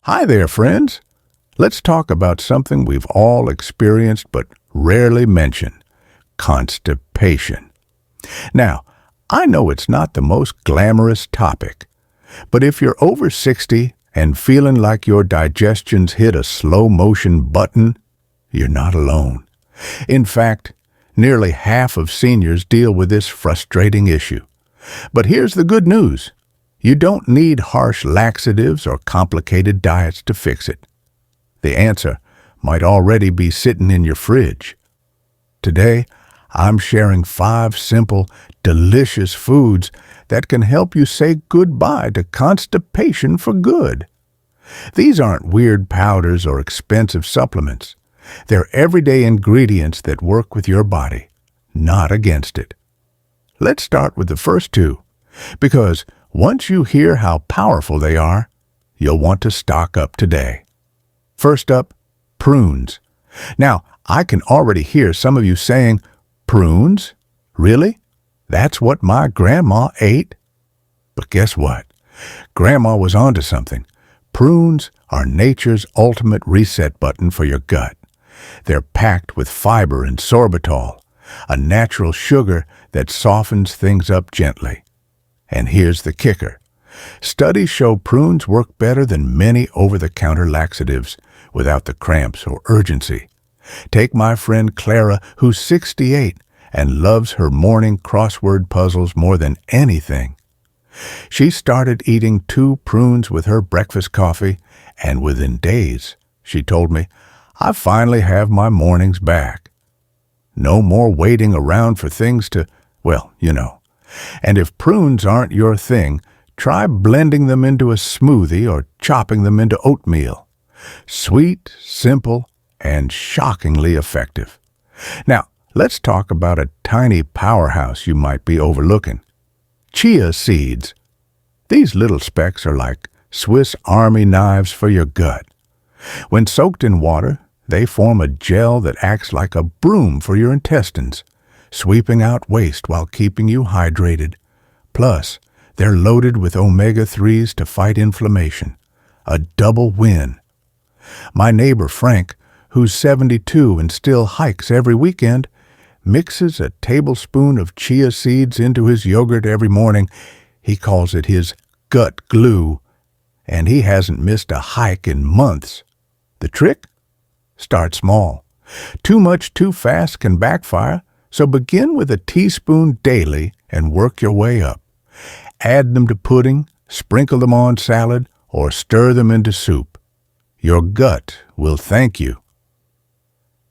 Hi there, friends. Let's talk about something we've all experienced but rarely mention: constipation. Now, I know it's not the most glamorous topic, but if you're over 60 and feeling like your digestion's hit a slow motion button, you're not alone. In fact, nearly half of seniors deal with this frustrating issue. But here's the good news. You don't need harsh laxatives or complicated diets to fix it. The answer might already be sitting in your fridge. Today, I'm sharing 5 simple, delicious foods that can help you say goodbye to constipation for good. These aren't weird powders or expensive supplements. They're everyday ingredients that work with your body, not against it. Let's start with the first 2, because once you hear how powerful they are, you'll want to stock up today. First up, prunes. Now, I can already hear some of you saying, "Prunes? Really? That's what my grandma ate?" But guess what? Grandma was onto something. Prunes are nature's ultimate reset button for your gut. They're packed with fiber and sorbitol, a natural sugar that softens things up gently. And here's the kicker. Studies show prunes work better than many over-the-counter laxatives without the cramps or urgency. Take my friend Clara, who's 68 and loves her morning crossword puzzles more than anything. She started eating 2 prunes with her breakfast coffee, and within days, she told me, "I finally have my mornings back." No more waiting around for things to, well, you know. And if prunes aren't your thing, try blending them into a smoothie or chopping them into oatmeal. Sweet, simple, and shockingly effective. Now, let's talk about a tiny powerhouse you might be overlooking: chia seeds. These little specks are like Swiss Army knives for your gut. When soaked in water, they form a gel that acts like a broom for your intestines, sweeping out waste while keeping you hydrated. Plus, they're loaded with omega-3s to fight inflammation. A double win. My neighbor Frank, who's 72 and still hikes every weekend, mixes a tablespoon of chia seeds into his yogurt every morning. He calls it his gut glue, and he hasn't missed a hike in months. The trick? Start small. Too much too fast can backfire, so begin with a teaspoon daily and work your way up. Add them to pudding, sprinkle them on salad, or stir them into soup. Your gut will thank you.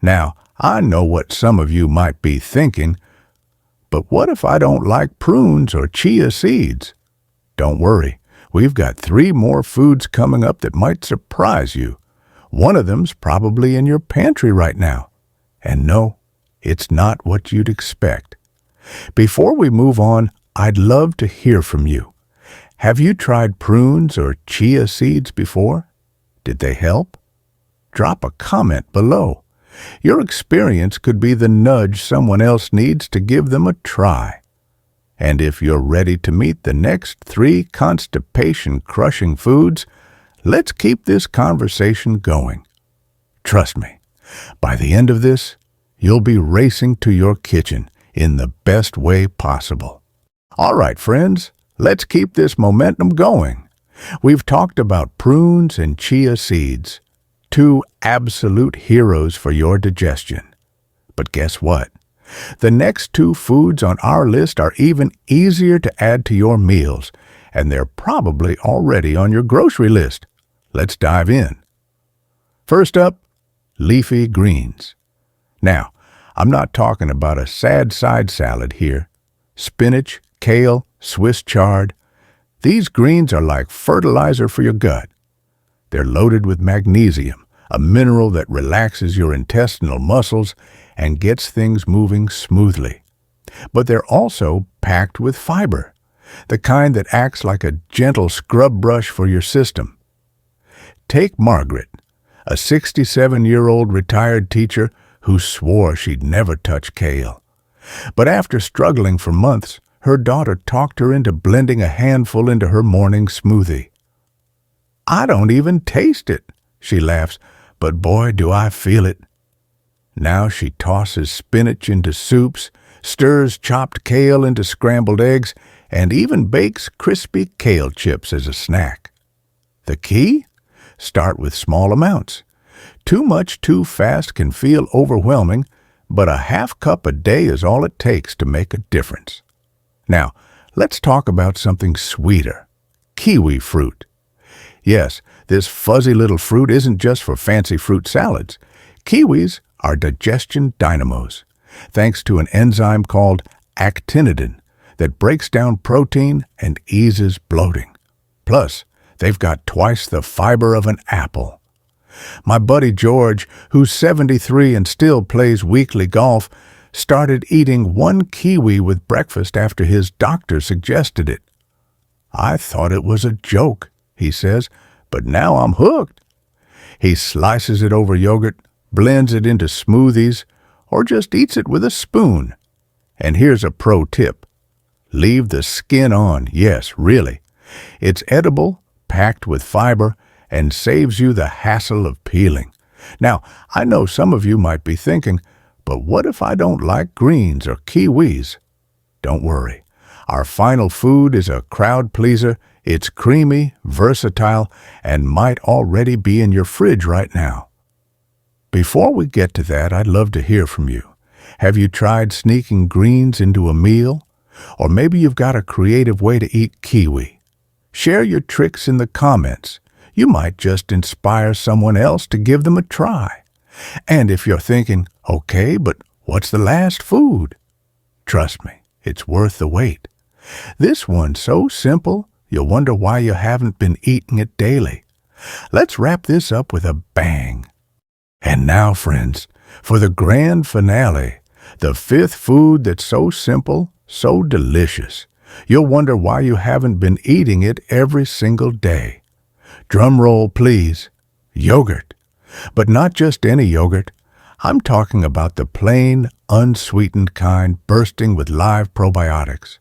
Now, I know what some of you might be thinking, but what if I don't like prunes or chia seeds? Don't worry, we've got 3 more foods coming up that might surprise you. One of them's probably in your pantry right now. And no, it's not what you'd expect. Before we move on, I'd love to hear from you. Have you tried prunes or chia seeds before? Did they help? Drop a comment below. Your experience could be the nudge someone else needs to give them a try. And if you're ready to meet the next 3 constipation-crushing foods, let's keep this conversation going. Trust me, by the end of this, you'll be racing to your kitchen in the best way possible. All right, friends, let's keep this momentum going. We've talked about prunes and chia seeds, 2 absolute heroes for your digestion. But guess what? The next 2 foods on our list are even easier to add to your meals, and they're probably already on your grocery list. Let's dive in. First up, leafy greens. Now, I'm not talking about a sad side salad here. Spinach, kale, Swiss chard. These greens are like fertilizer for your gut. They're loaded with magnesium, a mineral that relaxes your intestinal muscles and gets things moving smoothly. But they're also packed with fiber, the kind that acts like a gentle scrub brush for your system. Take Margaret, a 67-year-old retired teacher who swore she'd never touch kale. But after struggling for months, her daughter talked her into blending a handful into her morning smoothie. I don't even taste it, she laughs, but boy, do I feel it. Now she tosses spinach into soups, stirs chopped kale into scrambled eggs, and even bakes crispy kale chips as a snack. The key? Start with small amounts. Too much too fast can feel overwhelming, but a half cup a day is all it takes to make a difference. Now, let's talk about something sweeter. Kiwi fruit. Yes, this fuzzy little fruit isn't just for fancy fruit salads. Kiwis are digestion dynamos, thanks to an enzyme called actinidin that breaks down protein and eases bloating. Plus, they've got twice the fiber of an apple. My buddy George, who's 73 and still plays weekly golf, started eating one kiwi with breakfast after his doctor suggested it. I thought it was a joke, he says, but now I'm hooked. He slices it over yogurt, blends it into smoothies, or just eats it with a spoon. And here's a pro tip. Leave the skin on, yes, really. It's edible, packed with fiber, and saves you the hassle of peeling. Now, I know some of you might be thinking, but what if I don't like greens or kiwis? Don't worry. Our final food is a crowd pleaser. It's creamy, versatile, and might already be in your fridge right now. Before we get to that, I'd love to hear from you. Have you tried sneaking greens into a meal? Or maybe you've got a creative way to eat kiwi. Share your tricks in the comments. You might just inspire someone else to give them a try. And if you're thinking, okay, but what's the last food? Trust me, it's worth the wait. This one's so simple, you'll wonder why you haven't been eating it daily. Let's wrap this up with a bang. And now, friends, for the grand finale, the fifth food that's so simple, so delicious, you'll wonder why you haven't been eating it every single day. Drum roll, please. Yogurt. But not just any yogurt. I'm talking about the plain, unsweetened kind bursting with live probiotics.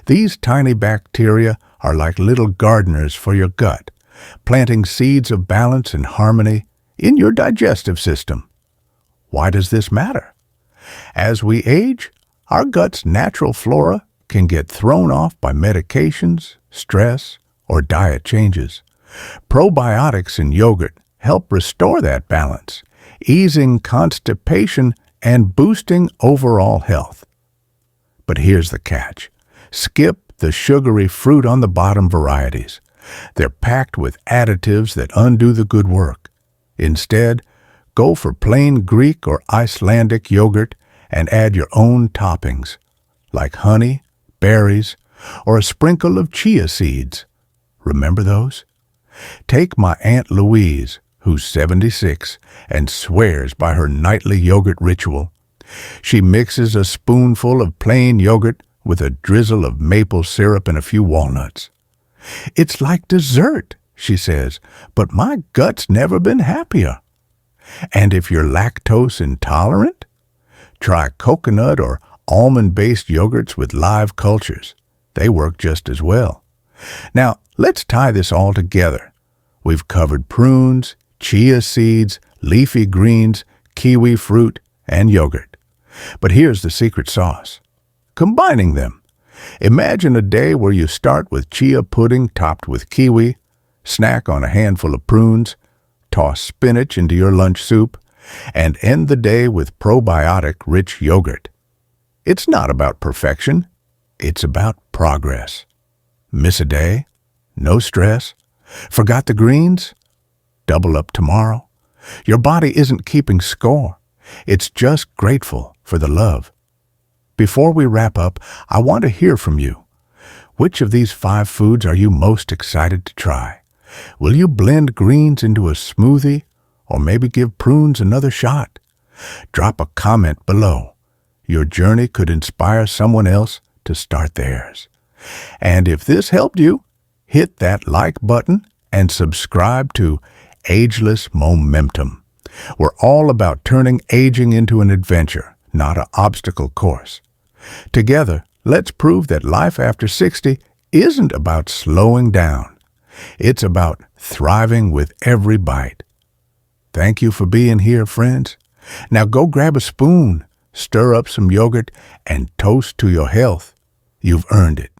These tiny bacteria are like little gardeners for your gut, planting seeds of balance and harmony in your digestive system. Why does this matter? As we age, our gut's natural flora can get thrown off by medications, stress, or diet changes. Probiotics in yogurt help restore that balance, easing constipation and boosting overall health. But here's the catch. Skip the sugary fruit on the bottom varieties. They're packed with additives that undo the good work. Instead, go for plain Greek or Icelandic yogurt and add your own toppings, like honey, berries, or a sprinkle of chia seeds. Remember those? Take my Aunt Louise, who's 76 and swears by her nightly yogurt ritual. She mixes a spoonful of plain yogurt with a drizzle of maple syrup and a few walnuts. It's like dessert, she says, but my gut's never been happier. And if you're lactose intolerant, try coconut or almond-based yogurts with live cultures. They work just as well. Now, let's tie this all together. We've covered prunes, chia seeds, leafy greens, kiwi fruit, and yogurt. But here's the secret sauce. Combining them. Imagine a day where you start with chia pudding topped with kiwi, snack on a handful of prunes, toss spinach into your lunch soup, and end the day with probiotic-rich yogurt. It's not about perfection. It's about progress. Miss a day? No stress. Forgot the greens? Double up tomorrow. Your body isn't keeping score. It's just grateful for the love. Before we wrap up, I want to hear from you. Which of these 5 foods are you most excited to try? Will you blend greens into a smoothie, or maybe give prunes another shot? Drop a comment below. Your journey could inspire someone else to start theirs. And if this helped you, hit that like button and subscribe to Ageless Momentum. We're all about turning aging into an adventure, not an obstacle course. Together, let's prove that life after 60 isn't about slowing down. It's about thriving with every bite. Thank you for being here, friends. Now go grab a spoon, stir up some yogurt, and toast to your health. You've earned it.